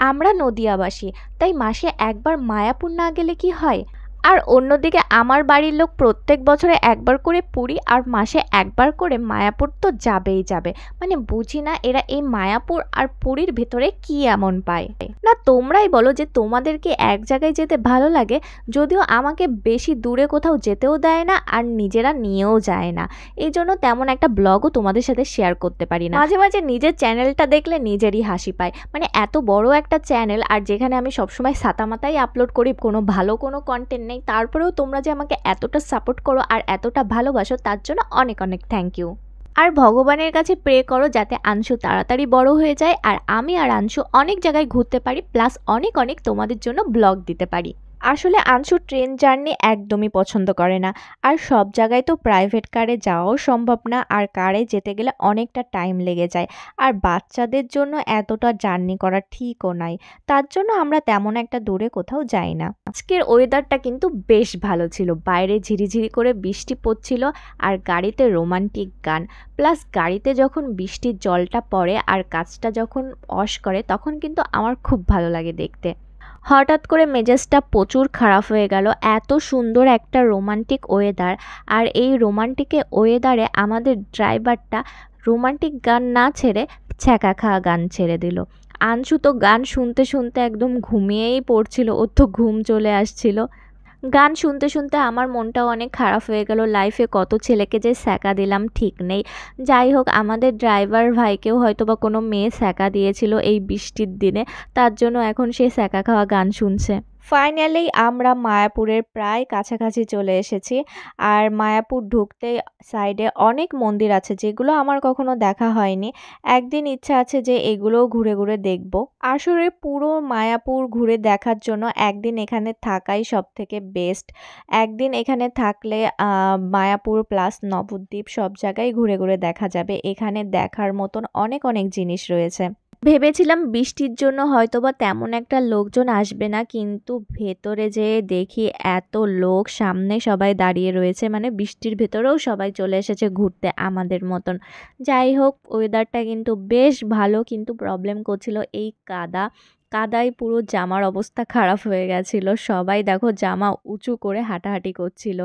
আমরা নদিয়াবাসী, তাই মাসে একবার মায়াপুর না গেলে কি হয়? আর অন্যদিকে আমার বাড়ির লোক প্রত্যেক বছরে একবার করে পুরী আর মাসে একবার করে মায়াপুর তো যাবেই যাবে। মানে বুঝি না এরা এই মায়াপুর আর পুরীর ভেতরে কি এমন পায়। না তোমরাই বলো যে তোমাদের কি এক জায়গায় যেতে ভালো লাগে? যদিও আমাকে বেশি দূরে কোথাও যেতেও দেয় না আর নিজেরা নিয়েও যায় না, এই জন্য তেমন একটা ব্লগও তোমাদের সাথে শেয়ার করতে পারি না। মাঝে মাঝে নিজের চ্যানেলটা দেখলে নিজেরই হাসি পায়। মানে এত বড় একটা চ্যানেল আর যেখানে আমি সবসময় সাতামাতাই আপলোড করি, কোনো ভালো কোনো কন্টেন্ট নেই, তারপরেও তোমরা যে আমাকে এতটা সাপোর্ট করো আর এতটা ভালোবাসো তার জন্য অনেক অনেক থ্যাংক ইউ। আর ভগবানের কাছে প্রে করো যাতে আংশু তাড়াতাড়ি বড় হয়ে যায় আর আমি আর আংশু অনেক জায়গায় ঘুরতে পারি, প্লাস অনেক অনেক তোমাদের জন্য ব্লগ দিতে পারি। আসলে আংশু ট্রেন জার্নি একদমই পছন্দ করে না, আর সব জায়গায় তো প্রাইভেট কারে যাওয়াও সম্ভব না, আর কারে যেতে গেলে অনেকটা টাইম লেগে যায়, আর বাচ্চাদের জন্য এতটা জার্নি করা ঠিকও নয়। তার জন্য আমরা তেমন একটা দূরে কোথাও যাই না। আজকের ওয়েদারটা কিন্তু বেশ ভালো ছিল, বাইরে ঝিরিঝিরি করে বৃষ্টি পড়ছিল আর গাড়িতে রোমান্টিক গান, প্লাস গাড়িতে যখন বৃষ্টির জলটা পড়ে আর কাঁচটা যখন ওয়াশ করে তখন কিন্তু আমার খুব ভালো লাগে দেখতে। হঠাৎ করে মেজাজটা প্রচুর খারাপ হয়ে গেল, এত সুন্দর একটা রোমান্টিক ওয়েদার, আর এই রোমান্টিক ওয়েদারে আমাদের ড্রাইভারটা রোমান্টিক গান না ছেড়ে ছ্যাঁকা খাওয়া গান ছেড়ে দিল। আংশু তো গান শুনতে শুনতে একদম ঘুমিয়েই পড়ছিল, ওর তো ঘুম চলে আসছিল। গান শুনতে শুনতে আমার মনটাও অনেক খারাপ হয়ে গেল, লাইফে কত ছেলেকে যে স্যাকা দিলাম ঠিক নেই। যাই হোক, আমাদের ড্রাইভার ভাইকেও হয়তো বা কোনো মেয়ে স্যাকা দিয়েছিল এই বৃষ্টির দিনে, তার জন্য এখন সে স্যাকা খাওয়া গান শুনছে। ফাইনালি আমরা মায়াপুরের প্রায় কাছাকাছি চলে এসেছি, আর মায়াপুর ঢুকতে সাইডে অনেক মন্দির আছে যেগুলো আমার কখনো দেখা হয়নি। একদিন ইচ্ছা আছে যে এগুলোও ঘুরে ঘুরে দেখব। আসলে পুরো মায়াপুর ঘুরে দেখার জন্য একদিন এখানে থাকাই সব থেকে বেস্ট। একদিন এখানে থাকলে মায়াপুর প্লাস নবদ্বীপ সব জায়গায় ঘুরে ঘুরে দেখা যাবে। এখানে দেখার মতন অনেক অনেক জিনিস রয়েছে। ভেবেছিলাম বৃষ্টির জন্য হয়তোবা তেমন একটা লোকজন আসবে না, কিন্তু ভেতরে যেয়ে দেখি এত লোক, সামনে সবাই দাঁড়িয়ে রয়েছে, মানে বৃষ্টির ভেতরেও সবাই চলে এসেছে ঘুরতে আমাদের মতন। যাই হোক, ওয়েদারটা কিন্তু বেশ ভালো, কিন্তু প্রবলেম করছিল এই কাদায় পুরো জামার অবস্থা খারাপ হয়ে গেছিল। সবাই দেখো জামা উঁচু করে হাঁটাহাঁটি করছিল।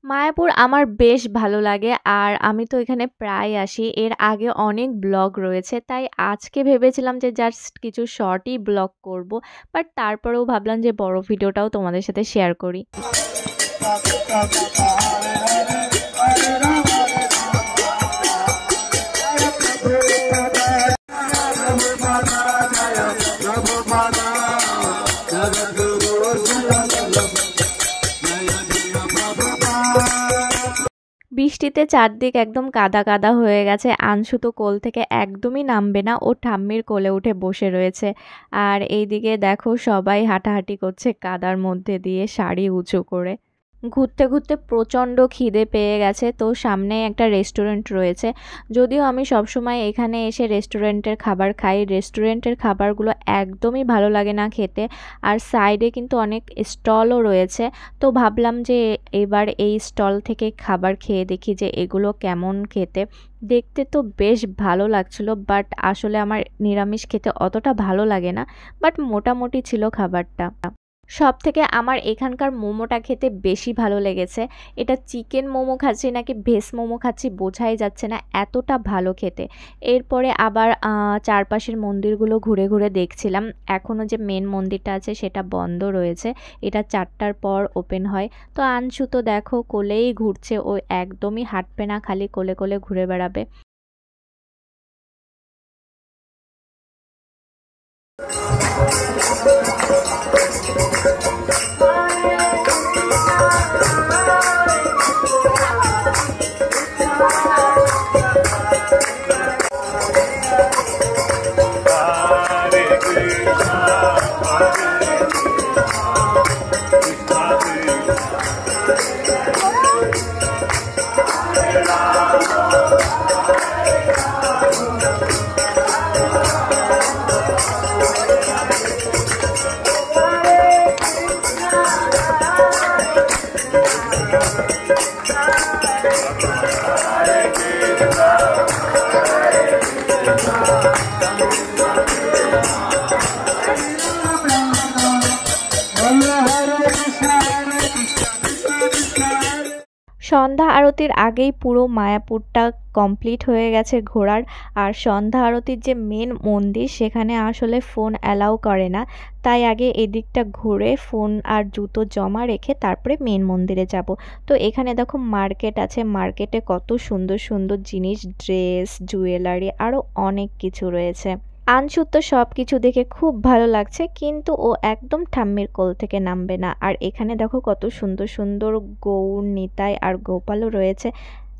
মায়াপুর আমার বেশ ভালো লাগে আর আমি তো এখানে প্রায় আসি, এর আগে অনেক ব্লগ রয়েছে, তাই আজকে ভেবেছিলাম যে জাস্ট কিছু শর্টই ব্লগ করব, বাট তারপরেও ভাবলাম যে বড় ভিডিওটাও তোমাদের সাথে শেয়ার করি। বৃষ্টিতে চারদিক একদম কাদা কাদা হয়ে গেছে, আংশু তো কোল থেকে একদমই নামবে না, ও ঠাম্মির কোলে উঠে বসে রয়েছে। আর এইদিকে দেখো সবাই হাঁটাহাঁটি করছে কাদার মধ্যে দিয়ে শাড়ি উঁচু করে। ঘুরতে ঘুরতে প্রচণ্ড খিদে পেয়ে গেছে, তো সামনে একটা রেস্টুরেন্ট রয়েছে। যদিও আমি সবসময় এখানে এসে রেস্টুরেন্টের খাবার খাই, রেস্টুরেন্টের খাবারগুলো একদমই ভালো লাগে না খেতে, আর সাইডে কিন্তু অনেক স্টলও রয়েছে। তো ভাবলাম যে এবার এই স্টল থেকে খাবার খেয়ে দেখি যে এগুলো কেমন খেতে। দেখতে তো বেশ ভালো লাগছিল, বাট আসলে আমার নিরামিষ খেতে অতটা ভালো লাগে না, বাট মোটামুটি ছিল খাবারটা। সব থেকে আমার এখানকার মোমোটা খেতে বেশি ভালো লেগেছে। এটা চিকেন মোমো খাচ্ছি নাকি ভেজ মোমো খাচ্ছি বোঝাই যাচ্ছে না, এতটা ভালো খেতে। এরপরে আবার চারপাশের মন্দিরগুলো ঘুরে ঘুরে দেখছিলাম। এখনও যে মেন মন্দিরটা আছে সেটা বন্ধ রয়েছে, এটা 4টার পর ওপেন হয়। তো আংশু তো দেখো কোলেই ঘুরছে, ও একদমই হাঁটবে না, খালি কোলে কোলে ঘুরে বেড়াবে। সন্ধ্যা আরতির আগেই পুরো মায়াপুরটা কমপ্লিট হয়ে গেছে ঘোরার। আর সন্ধ্যা আরতির যে মেন মন্দির সেখানে আসলে ফোন অ্যালাউ করে না, তাই আগে এদিকটা ঘুরে ফোন আর জুতো জমা রেখে তারপরে মেন মন্দিরে যাব। তো এখানে দেখো মার্কেট আছে, মার্কেটে কত সুন্দর সুন্দর জিনিস, ড্রেস, জুয়েলারি আরও অনেক কিছু রয়েছে। আনসুর তো সব কিছু দেখে খুব ভালো লাগছে, কিন্তু ও একদম ঠাম্মির কোল থেকে নামবে না। আর এখানে দেখো কত সুন্দর সুন্দর গৌর, নিতাই আর গোপালও রয়েছে।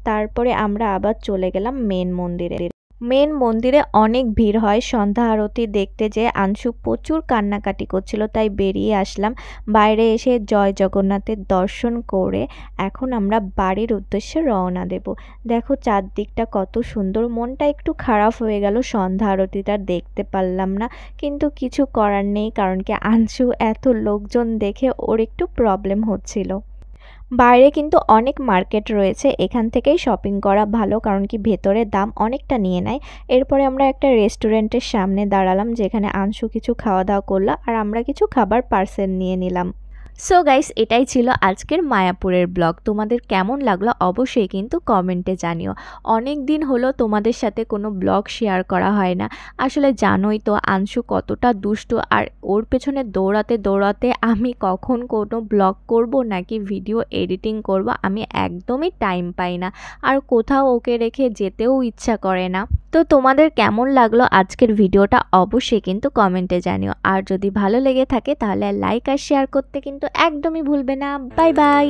তারপরে আমরা আবার চলে গেলাম মেন মন্দিরে। মেন মন্দিরে অনেক ভিড় হয় সন্ধ্যা আরতি দেখতে, যে আনসু প্রচুর কান্নাকাটি করছিল, তাই বেরিয়ে আসলাম। বাইরে এসে জয় জগন্নাথের দর্শন করে এখন আমরা বাড়ির উদ্দেশ্যে রওনা দেব। দেখো চারদিকটা কত সুন্দর, মনটা একটু খারাপ হয়ে গেল সন্ধ্যা আরতিটা দেখতে পারলাম না, কিন্তু কিছু করার নেই, কারণ কি আনসু এত লোকজন দেখে ওর একটু প্রবলেম হচ্ছিল। বাইরে কিন্তু অনেক মার্কেট রয়েছে, এখান থেকেই শপিং করা ভালো, কারণ কি ভেতরে দাম অনেকটা নিয়ে নেয়। এরপরে আমরা একটা রেস্টুরেন্টের সামনে দাঁড়ালাম, যেখানে আনসু কিছু খাওয়া দাওয়া করলো আর আমরা কিছু খাবার পার্সেল নিয়ে নিলাম। সো গাইস, এটাই ছিল আজকের মায়াপুরের ব্লগ। তোমাদের কেমন লাগলো অবশ্যই কিন্তু কমেন্টে জানিও। অনেক দিন হলো তোমাদের সাথে কোনো ব্লগ শেয়ার করা হয় না। আসলে জানোই তো আনসু কতটা দুষ্টু, আর ওর পেছনে দৌড়াতে দৌড়াতে আমি কখন কোনো ব্লগ করব নাকি ভিডিও এডিটিং করব আমি একদমই টাইম পাই না, আর কোথাও ওকে রেখে যেতেও ইচ্ছা করে না। তো তোমাদের কেমন লাগলো আজকের ভিডিওটা অবশ্যই কিন্তু কমেন্টে জানিও। আর যদি ভালো লেগে থাকে তাহলে লাইক আর শেয়ার করতে কিন্তু একদমই ভুলবে না। Bye bye.